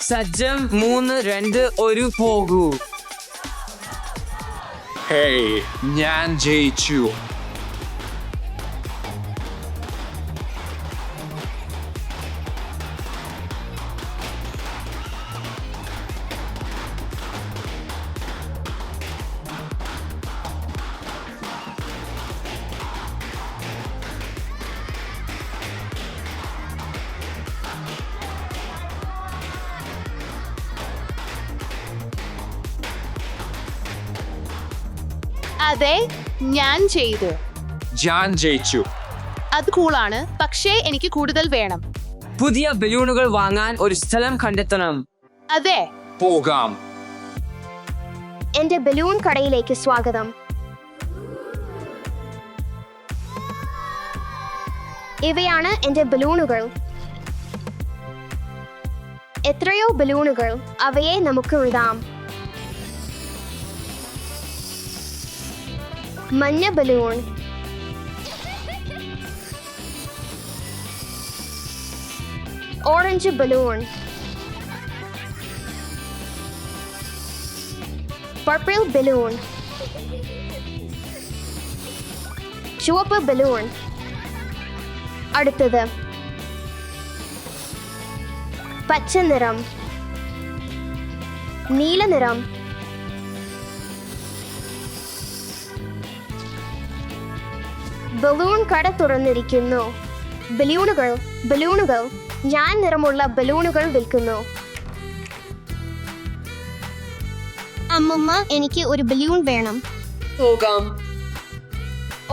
സജ്ജം 3, 2, 1 പോകൂ. ഹേയ്, ഞാൻ ജയിച്ചു. അതെ, ഞാൻ ചെയ്തു. ഞാൻ ജയിച്ചു. അത് കൂളാണ്, പക്ഷേ എനിക്ക് കൂടുതൽ വേണം. പുതിയ ബലൂണുകൾ വാങ്ങാൻ ഒരു സ്ഥലം കണ്ടെത്തണം. അതെ, പോകാം. എന്റെ ബലൂൺ കടയിലേക്ക് സ്വാഗതം. ഇവയാണ് എന്റെ ബലൂണുകൾ. എത്രയോ ബലൂണുകൾ, അവയെ നമുക്ക് ഇടാം. മഞ്ഞ balloon, orange balloon, purple balloon, ചുവപ്പ് ബലൂൺ. അടുത്തത് പച്ച നിറം, നീല നിറം, ബലൂൺ കട തുറന്നിരിക്കുന്നു. ബലൂണുകൾ ബലൂണുകൾ ഞാൻ നിറമുള്ള ബലൂണുകൾ വിൽക്കുന്നു. അമ്മമ്മ, എനിക്ക് ഒരു ബലൂൺ വേണം. പോകാം.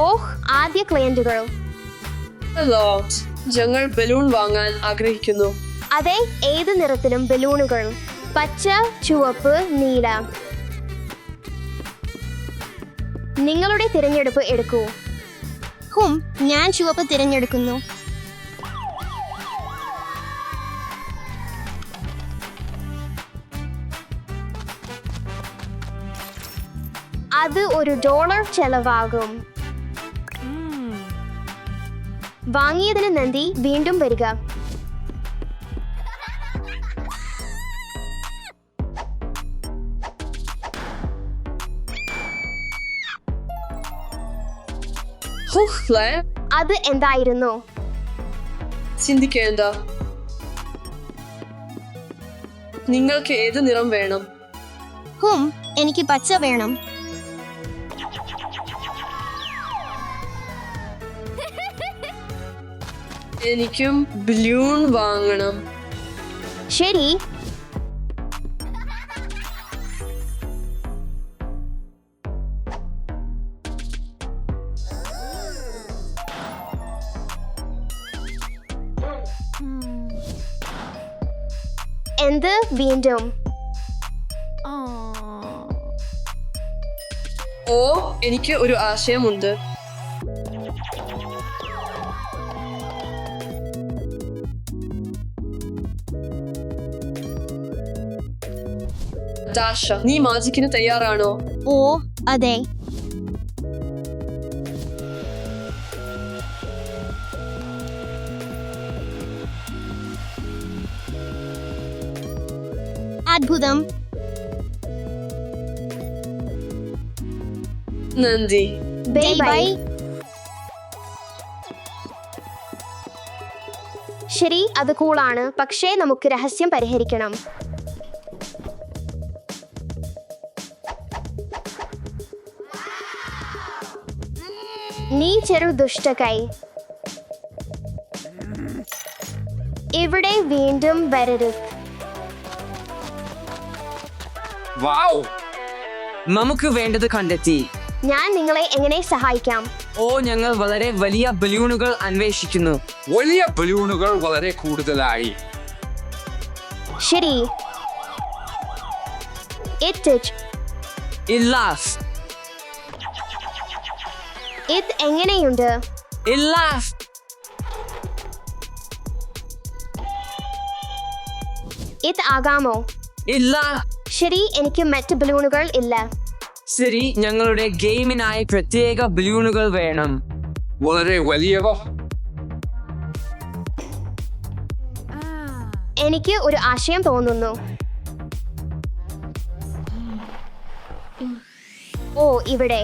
ഓഹ്, ആദ്യ ക്ലയന്റുകൾ. ഹലോ, ഞങ്ങൾ ബലൂൺ വാങ്ങാൻ ആഗ്രഹിക്കുന്നു. അതെ, ഏത് നിറത്തിലും ബലൂണുകൾ. പച്ച, ചുവപ്പ്, നീല. നിങ്ങളുടെ തിരഞ്ഞെടുപ്പ് എടുക്കൂ. ഞാൻ ചുവപ്പ് തിരഞ്ഞെടുക്കുന്നു. അത് $1 ചെലവാകും. വാങ്ങിയതിന് നന്ദി, വീണ്ടും വരിക. അത് എന്തായിരുന്നു? ചിന്തിക്കേണ്ട. നിങ്ങൾക്ക് ഏത് നിറം വേണം? എനിക്ക് പച്ച വേണം. എനിക്കും ബലൂൺ വാങ്ങണം. ശരി. എന്ത് വീണ്ടും? ഓ, എനിക്ക് ഒരു ആശയമുണ്ട്. ദാഷ, നീ മാജിക്കിന് തയ്യാറാണോ? ഓ അതെ. അത്ഭുതം. നന്ദി. Bye bye. ശരി, അത് കൂളാണ്, പക്ഷേ നമുക്ക് രഹസ്യം പരിഹരിക്കണം. നീ ചെറു ദുഷ്ടകൈ, ഇവിടെ വീണ്ടും വരരുത്. വൗ! നമുക്ക് വേണ്ടത് കണ്ടെത്തി. ഞാൻ നിങ്ങളെ എങ്ങനെ സഹായിക്കാം? ഓ, ഞങ്ങൾ വളരെ വലിയ ബലൂണുകൾ അന്വേഷിക്കുന്നു. വലിയ ബലൂണുകൾ വളരെ കൂടുതലായി. ശരി. ഇല്ല. ഇത് എങ്ങനെയുണ്ട്? ഇല്ല. ഇത് ആകാമോ? ഇല്ല. ശരി, എനിക്ക് മറ്റ് ബലൂണുകൾ ഇല്ല. ശരി, ഞങ്ങളുടെ ഗെയിമിനായി പ്രത്യേക ബലൂണുകൾ വേണം. വളരെ വലിയവ. എനിക്ക് ഒരു ആശയം തോന്നുന്നു. ഓ, ഇവിടെ.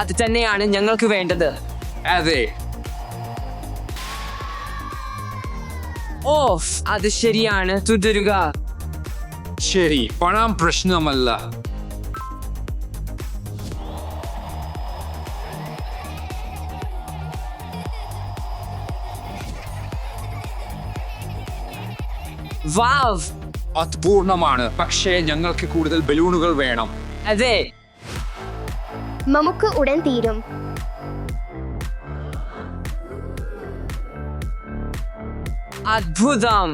അത് തന്നെയാണ് ഞങ്ങൾക്ക് വേണ്ടത്. അതെ. ഓഫ്, അത് ശരിയാണ്. തുടരുക. ശരി, പണം പ്രശ്നമല്ല. വാവ്, അത്പൂർണമാണ്. പക്ഷേ ഞങ്ങൾക്ക് കൂടുതൽ ബലൂണുകൾ വേണം. അതെ. നമുക്ക് ഉടൻ തീരും. അത്ഭുതം.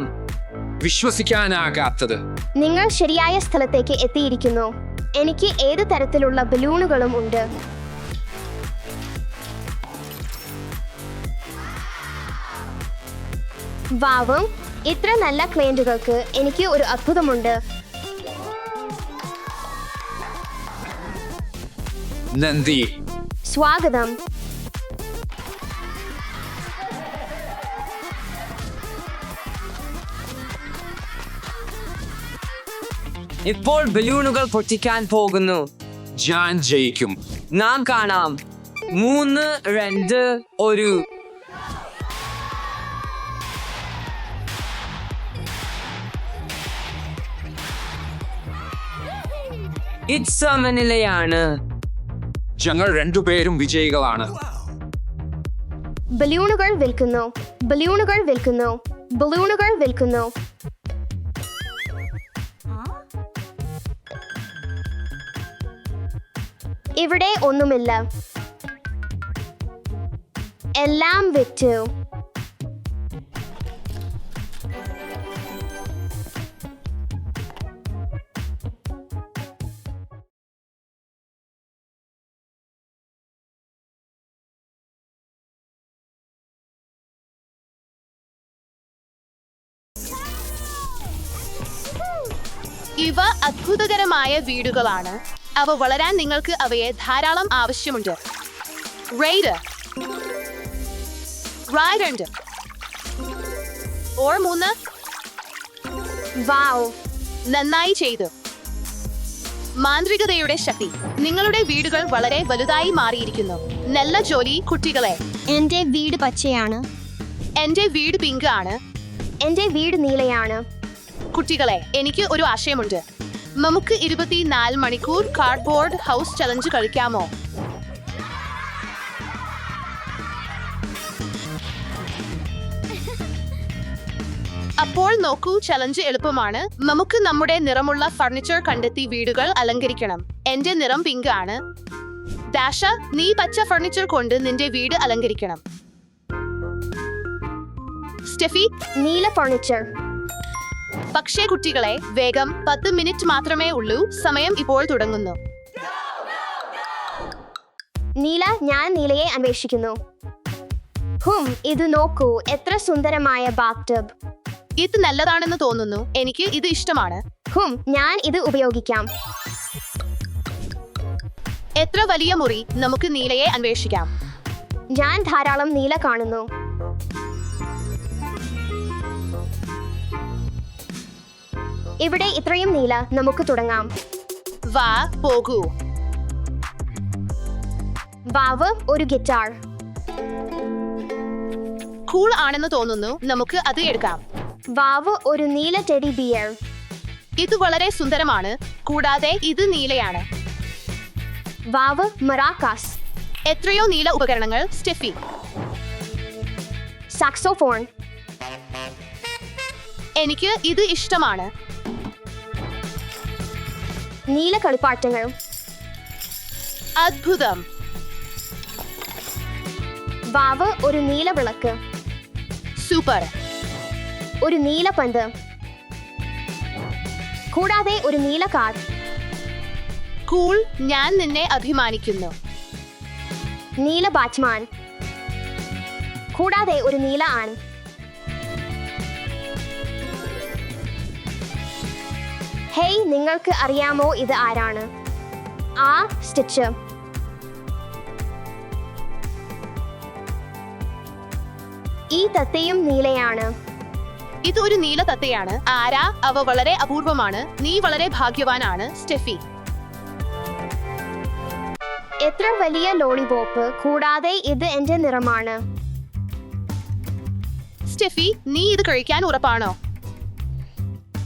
വിശ്വസിക്കാനാകാത്തത്. നിങ്ങൾ ശരിയായ സ്ഥലത്തേക്ക് എത്തിയിരിക്കുന്നു. എനിക്ക് ഏത് തരത്തിലുള്ള ബലൂണുകളും ഉണ്ട്. വാവും, ഇത്ര നല്ല ക്ലയന്റുകൾക്ക് എനിക്ക് ഒരു അത്ഭുതമുണ്ട്. നന്ദി. സ്വാഗതം. ഇപ്പോൾ ബലൂണുകൾ പൊട്ടിക്കാൻ പോകുന്നു. ഞാൻ ജയിക്കും. നാം കാണാം. 3, 2, 1. ഇത് സമനിലയാണ്. ഞങ്ങൾ രണ്ടുപേരും വിജയികളാണ്. ബലൂണുകൾ വിൽക്കുന്നു. ബലൂണുകൾ വിൽക്കുന്നു. ബലൂണുകൾ വിൽക്കുന്നു. ഇവിടെ ഒന്നുമില്ല. എല്ലാം വിറ്റു. ഇവ അത്ഭുതകരമായ വീടുകളാണ്. അവ വളരാൻ നിങ്ങൾക്ക് അവയെ ധാരാളം ആവശ്യമുണ്ട്. Raid 2 or 3. വാവ്, നന്നായി ചെയ്തു. മാന്ത്രികതയുടെ ശക്തി. നിങ്ങളുടെ വീടുകൾ വളരെ വലുതായി മാറിയിരിക്കുന്നു. നല്ല ജോലി കുട്ടികളെ. എന്റെ വീട് പച്ചയാണ്. എന്റെ വീട് പിങ്ക് ആണ്. എന്റെ വീട് നീലയാണ്. കുട്ടികളെ, എനിക്ക് ഒരു ആശയമുണ്ട്. നമുക്ക് 24 മണിക്കൂർ കാർഡ്ബോർഡ് ഹൗസ് ചലഞ്ച് കളിക്കാമോ? അപ്പോൾ നോക്കൂ, ചലഞ്ച് എളുപ്പമാണ്. നമുക്ക് നമ്മുടെ നിറമുള്ള ഫർണിച്ചർ കണ്ടെത്തി വീടുകൾ അലങ്കരിക്കണം. എന്റെ നിറം പിങ്ക് ആണ്. ദാഷ, നീ പച്ച ഫർണിച്ചർ കൊണ്ട് നിന്റെ വീട് അലങ്കരിക്കണം. സ്റ്റെഫി, നീല ഫർണിച്ചർ. പക്ഷേ കുട്ടികളെ, വേഗം. 10 മിനിറ്റ് മാത്രമേ ഉള്ളൂ. സമയം ഇപ്പോൾ തുടങ്ങുന്നു. നീല, ഞാൻ നീലയെ അന്വേഷിക്കുന്നു. ഇത് നോക്കൂ, എത്ര സുന്ദരമായ ബാത്ടബ്. ഇത് നല്ലതാണെന്ന് തോന്നുന്നു. എനിക്ക് ഇത് ഇഷ്ടമാണ്. ഞാൻ ഇത് ഉപയോഗിക്കാം. എത്ര വലിയ മുറി. നമുക്ക് നീലയെ അന്വേഷിക്കാം. ഞാൻ ധാരാളം നീല കാണുന്നു. ഇവിടെ ഇത്രയും നീല. നമുക്ക് തുടങ്ങാം. വാ, പോകൂ. വാവ്, ഒരു ഗിറ്റാർ. കൂൾ ആണെന്ന് തോന്നുന്നു. നമുക്ക് അത് എടുക്കാം. വാവ്, ഒരു നീല ടെഡി ബിയർ. ഇത് വളരെ സുന്ദരമാണ്. കൂടാതെ ഇത് നീലയാണ്. വാവ്, മറാക്കാസ്. എത്രയോ നീല ഉപകരണങ്ങൾ. Steffi, saxophone. എനിക്ക് ഇത് ഇഷ്ടമാണ്. നീല കളിപ്പാട്ടങ്ങൾ. അത്ഭുതം. വാവ്, ഒരു നീല വിളക്ക്. സൂപ്പർ. ഒരു നീല പന്ത്. കൂടാതെ ഒരു നീല കാർ. കൂൾ, ഞാൻ നിന്നെ അഭിമാനിക്കുന്നു. നീല ബാറ്റ്മാൻ. കൂടാതെ ഒരു നീല ആൺ. ഹേയ്, നിങ്ങൾക്ക് അറിയാമോ ഇത് ആരാണ്? ആ, സ്റ്റിച്ച്. ഈ തത്തയും നീലയാണ്. ഇത് ഒരു നീല തത്തയാണ്. ആരാ? അവ വളരെ അപൂർവമാണ്. നീ വളരെ ഭാഗ്യവാനാണ്, സ്റ്റെഫി. എത്ര വലിയ ലോളിപോപ്പ്! കൂടാതെ ഇത് എന്റെ നിറമാണ്. സ്റ്റെഫി, നീ ഇത് കഴിക്കാൻ ഉറപ്പാണോ?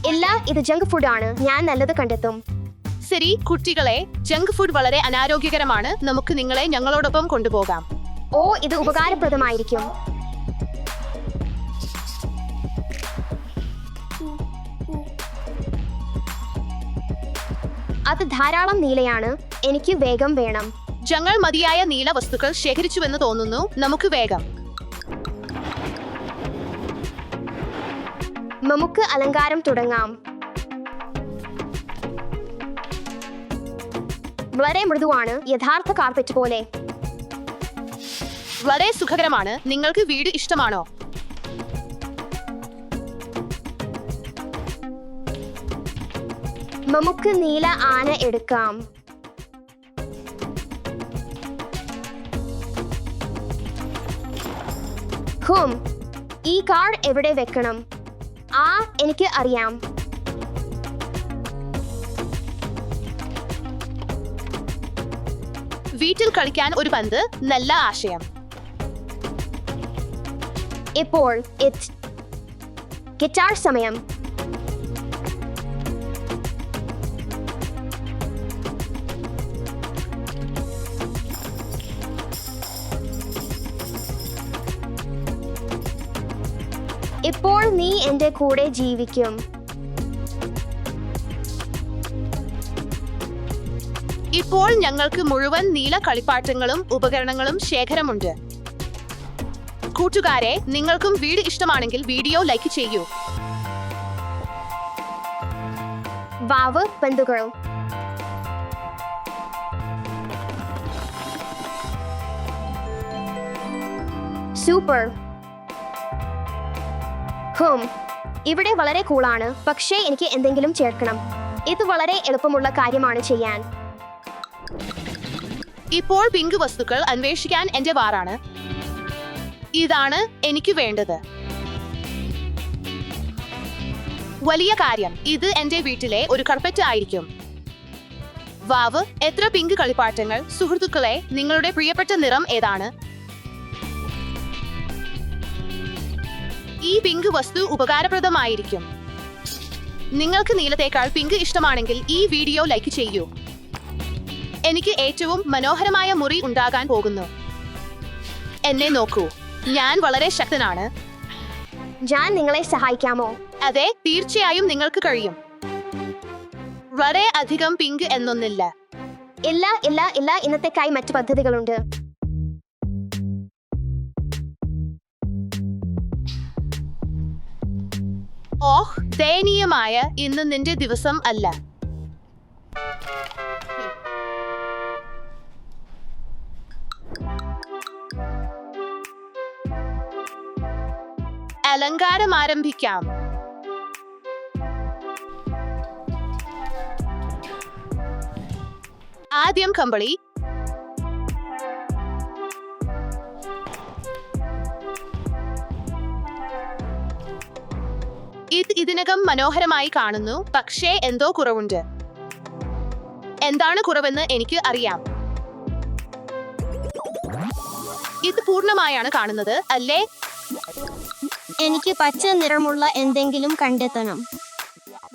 ഇല്ല, ഇത് ജങ്ക് ഫുഡാണ്. ഞാൻ നല്ലത് കണ്ടെത്തും. ശരി കുട്ടികളെ, ജങ്ക് ഫുഡ് വളരെ അനാരോഗ്യകരമാണ്. നമുക്ക് നിങ്ങളെ ഞങ്ങളോടൊപ്പം കൊണ്ടുപോകാം. ഓ, ഇത് ഉപകാരപ്രദമായിരിക്കും. അത് ധാരാളം നീലയാണ്. എനിക്ക് വേഗം വേണം. ഞങ്ങൾ മതിയായ നീല വസ്തുക്കൾ ശേഖരിച്ചുവെന്ന് തോന്നുന്നു. നമുക്ക് വേഗം. നമുക്ക് അലങ്കാരം തുടങ്ങാം. വളരെ മൃദുവാണ്, യഥാർത്ഥ കാർപ്പറ്റ് പോലെ. വളരെ സുഖകരമാണ്. നിങ്ങൾക്ക് വീട് ഇഷ്ടമാണോ? നമുക്ക് നീല ആന എടുക്കാം. ഈ കാർഡ് എവിടെ വെക്കണം? ആ, എനിക്ക് അറിയാം. വീട്ടിൽ കളിക്കാൻ ഒരു പന്ത്, നല്ല ആശയം. ഇപ്പോൾ ഗിറ്റാർ സമയം. ഇപ്പോൾ നീ എന്റെ കൂടെ ജീവിക്കും. ഇപ്പോൾ ഞങ്ങൾക്ക് മുഴുവൻ നീല കളിപ്പാട്ടങ്ങളും ഉപകരണങ്ങളും ശേഖരമുണ്ട്. കൂട്ടുകാരെ, നിങ്ങൾക്കും വീട് ഇഷ്ടമാണെങ്കിൽ വീഡിയോ ലൈക്ക് ചെയ്യൂ. വാവ്, പന്തുകൾ. സൂപ്പർ. ഇവിടെ വളരെ കൂളാണ്, പക്ഷേ എനിക്ക് എന്തെങ്കിലും ചേർക്കണം. ഇത് വളരെ എളുപ്പമുള്ള കാര്യമാണ് ചെയ്യാൻ. ഇപ്പോൾ പിങ്ക് വസ്തുക്കൾ അന്വേഷിക്കാൻ എന്റെ വാറാണ്. ഇതാണ് എനിക്ക് വേണ്ടത്. വലിയ കാര്യം, ഇത് എന്റെ വീട്ടിലെ ഒരു കാർപ്പറ്റ് ആയിരിക്കും. വാവ്, എത്ര പിങ്ക് കളിപ്പാട്ടങ്ങൾ! സുഹൃത്തുക്കളെ, നിങ്ങളുടെ പ്രിയപ്പെട്ട നിറം ഏതാണ്? ഈ പിങ്ക് വസ്തു ഉപകാരപ്രദമായിരിക്കും. നിങ്ങൾക്ക് നീലത്തേക്കാൾ പിങ്ക് ഇഷ്ടമാണെങ്കിൽ ഈ വീഡിയോ ലൈക്ക് ചെയ്യൂ. എനിക്ക് ഏറ്റവും മനോഹരമായ മുറി ഉണ്ടാകാൻ പോകുന്നു. എന്നെ നോക്കൂ, ഞാൻ വളരെ ശക്തനാണ്. ഞാൻ നിങ്ങളെ സഹായിക്കാമോ? അതെ, തീർച്ചയായും നിങ്ങൾക്ക് കഴിയും. വളരെ അധികം പിങ്ക് എന്നൊന്നില്ല. ഇല്ല ഇല്ല ഇല്ല, ഇന്നത്തേക്കായി മറ്റു പദ്ധതികളുണ്ട്. ഓഹ്, ദയനീയമായ ഇന്ന് നിന്റെ ദിവസം അല്ല. അലങ്കാരം ആരംഭിക്കാം. ആദ്യം കമ്പിളി. ഇതിനകം മനോഹരമായി കാണുന്നു, പക്ഷേ എന്തോ കുറവുണ്ട്. എന്താണ് കുറവെന്ന് എനിക്ക് അറിയാം. ഇത് പൂർണ്ണമായാണ് കാണുന്നത്, അല്ലേ? എനിക്ക് പച്ച നിറമുള്ള എന്തെങ്കിലും കണ്ടെത്തണം.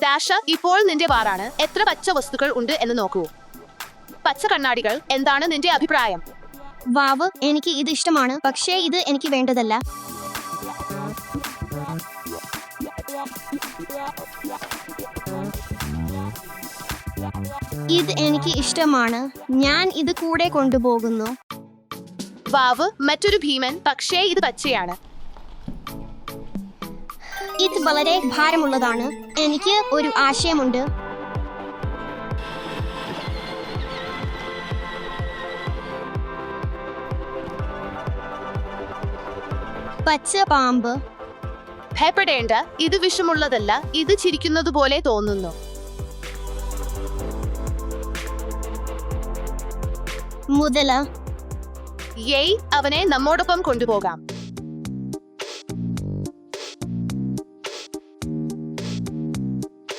ദാഷ, ഇപ്പോൾ നിന്റെ വാറാണ്. എത്ര പച്ച വസ്തുക്കൾ ഉണ്ട് എന്ന് നോക്കൂ. പച്ച കണ്ണാടികൾ. എന്താണ് നിന്റെ അഭിപ്രായം? വാവ്, എനിക്ക് ഇത് ഇഷ്ടമാണ്, പക്ഷേ ഇത് എനിക്ക് വേണ്ടതല്ല. ഇത് എനിക്ക് ഇഷ്ടമാണ്. ഞാൻ ഇത് കൂടെ കൊണ്ടുപോകുന്നു. വാവ്, മറ്റൊരു ഭീമൻ, പക്ഷേ ഇത് പച്ചയാണ്. ഇത് വളരെ ഭാരമുള്ളതാണ്. എനിക്ക് ഒരു ആശയമുണ്ട്. പച്ച പാമ്പ്. ഭയപ്പെടേണ്ട, ഇത് വിഷമുള്ളതല്ല. ഇത് ചിരിക്കുന്നതുപോലെ തോന്നുന്നു. മുതല. യേയ്, അവനെ നമ്മോടൊപ്പം കൊണ്ടുപോകാം.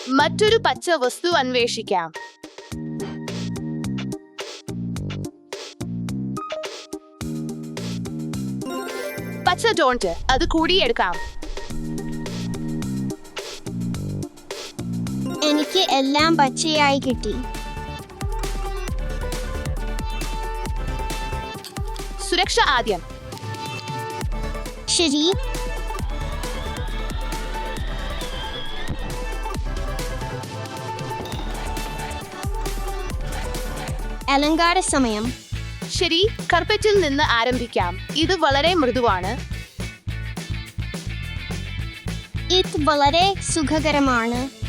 മറ്റൊരു പച്ച വസ്തു അന്വേഷിക്കാം. പച്ച ഡോണ്ട്, അത് കൂടിയെടുക്കാം. എനിക്ക് എല്ലാം പച്ചയായി കിട്ടി. സുരക്ഷ ആദ്യം. ശരി. അലങ്കാര സമയം. ശരി, കർപ്പറ്റിൽ നിന്ന് ആരംഭിക്കാം. ഇത് വളരെ മൃദുവാണ്. ഇത് വളരെ സുഖകരമാണ്.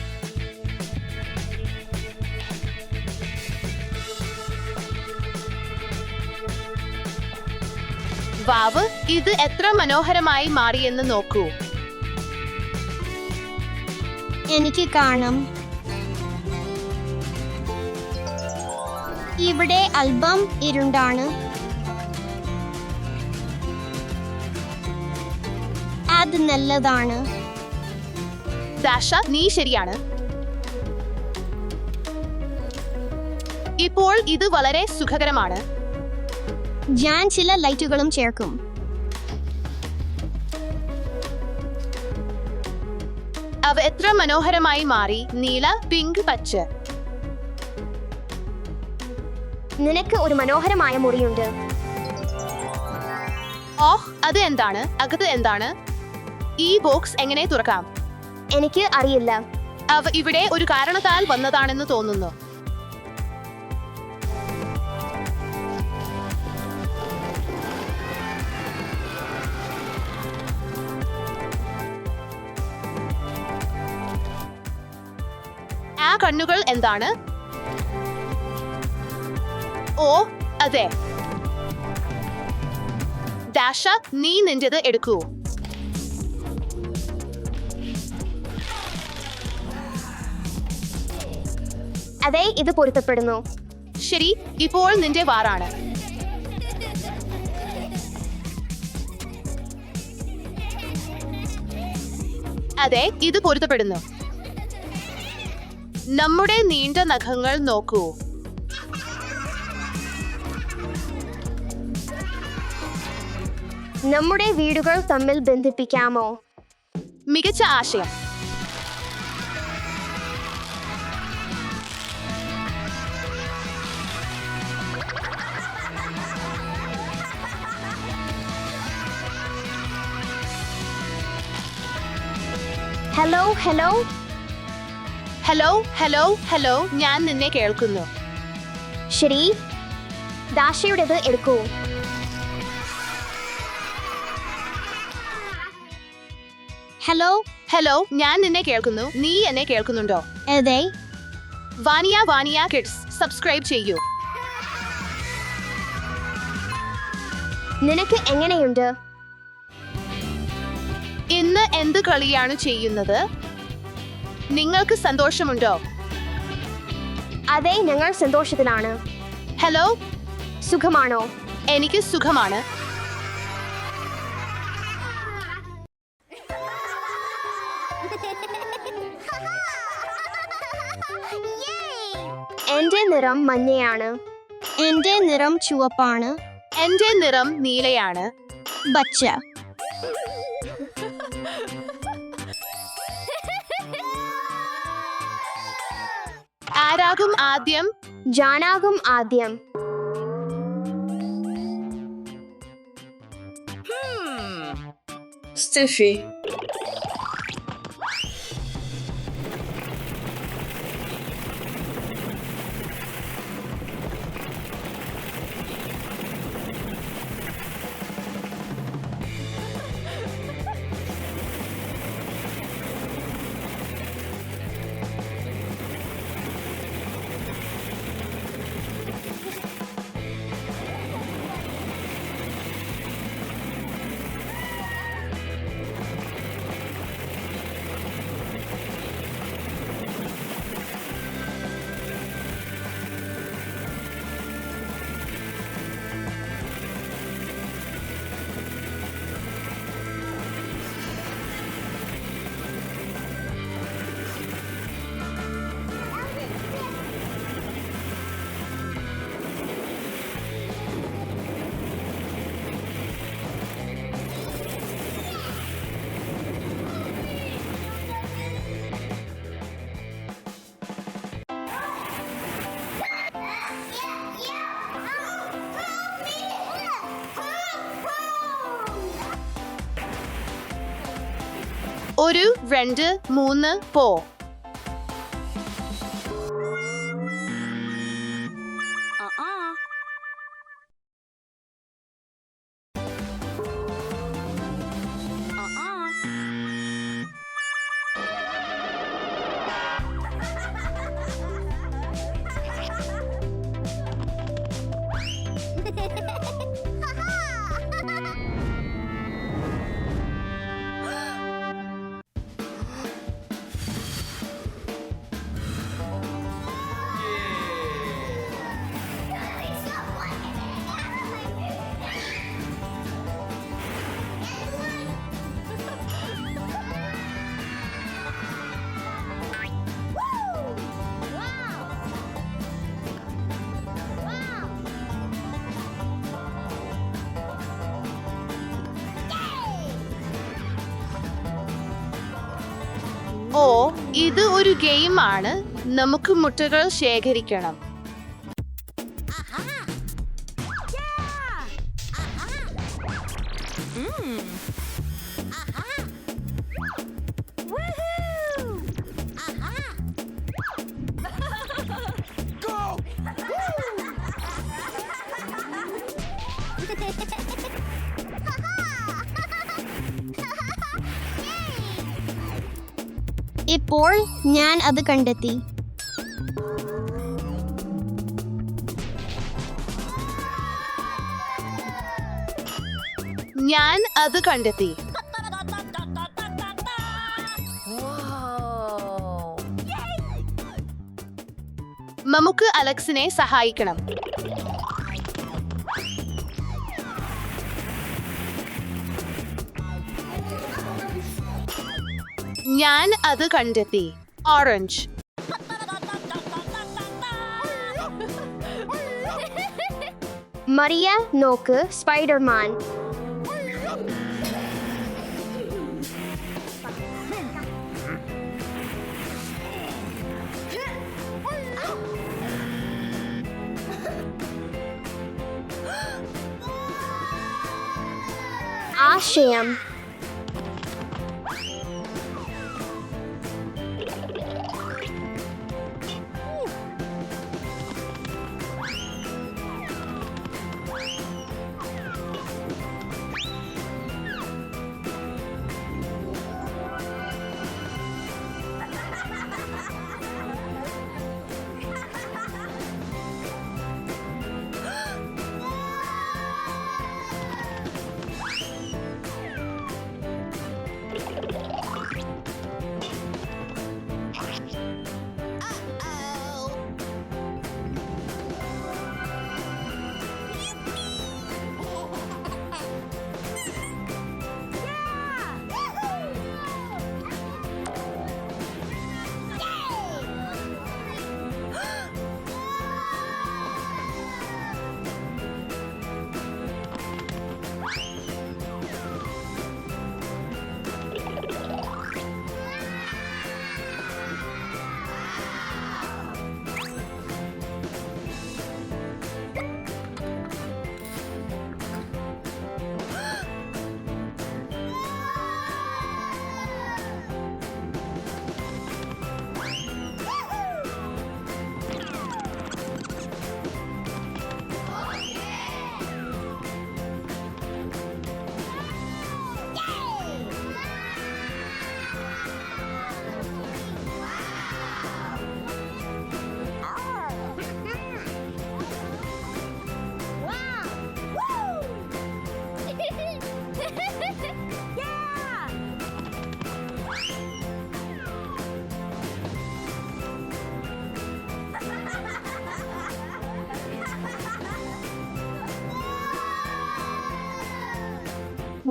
വാവ്, ഇത് എത്ര മനോഹരമായി മാറിയെന്ന് നോക്കൂ. എനിക്ക് കാണാം. ഇവിടെ അല്പം ഇരുണ്ടാണ്. അത് നല്ലതാണ്. ദാഷ, നീ ശരിയാണ്. ഇപ്പോൾ ഇത് വളരെ സുഖകരമാണ്. ഞാൻ ചില ലൈറ്റുകളും ചേർക്കും. അവ എത്ര മനോഹരമായി മാറി. നീല, പിങ്ക്, പച്ച. നിനക്ക് ഒരു മനോഹരമായ മുറിയുണ്ട്. ഓഹ്, അത് എന്താണ്? അകത്ത് എന്താണ്? ഈ ബോക്സ് എങ്ങനെ തുറക്കാം? എനിക്ക് അറിയില്ല. അവ ഇവിടെ ഒരു കാരണത്താൽ വന്നതാണെന്ന് തോന്നുന്നു. ആ കണ്ണുകൾ എന്താണ്? ഓ, അതെ. ദാഷ, നീ നിന്റേത് എടുക്കൂ. അതെ, ഇത് പൊരുത്തപ്പെടുന്നു. ശരി, ഇപ്പോൾ നിന്റെ വാറാണ്. അതെ, ഇത് പൊരുത്തപ്പെടുന്നു. നമ്മുടെ നീണ്ട നഖങ്ങൾ നോക്കൂ. നമ്മുടെ വീടുകൾ തമ്മിൽ ബന്ധിപ്പിക്കാമോ? മികച്ച ആശയം. Hello hello hello hello hello, ഞാൻ നിന്നെ കേൾക്കുന്നു. ശരി, ദാഷയുടേത് എടുക്കൂ. ഹലോ. ഹലോ, ഞാൻ നിന്നെ കേൾക്കുന്നു. നീ എന്നെ കേൾക്കുന്നുണ്ടോ? അതെ. വാനിയ വാനിയ കിഡ്സ് സബ്സ്ക്രൈബ് ചെയ്യൂ. നിനക്ക് എങ്ങനെയുണ്ട്? ഇന്ന് എന്ത് കളിയാണ് ചെയ്യുന്നത്? നിങ്ങൾക്ക് സന്തോഷമുണ്ടോ? അതെ, ഞങ്ങൾ സന്തോഷത്തിലാണ്. ഹലോ, സുഖമാണോ? എനിക്ക് സുഖമാണ്. എന്റെ നിറം മഞ്ഞയാണ്. എന്റെ നിറം ചുവപ്പാണ്. എന്റെ നിറം നീലയാണ്. ബച്ച. ആരാകും ആദ്യം? ജാനാകും ആദ്യം. സ്റ്റെഫി. ഒരു 2 3 പോ. ഓ, ഇത് ഒരു ഗെയിമാണ്. നമുക്ക് മുട്ടകൾ ശേഖരിക്കണം. ഇപ്പോൾ ഞാൻ അത് കണ്ടെത്തി. ഞാൻ അത് കണ്ടെത്തി. നമുക്ക് അലക്സിനെ സഹായിക്കണം. ഞാൻ അത് കണ്ടെത്തി. ഓറഞ്ച്. മറിയ, നോക്ക്, സ്പൈഡർമാൻ. ആശയം.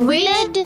Willard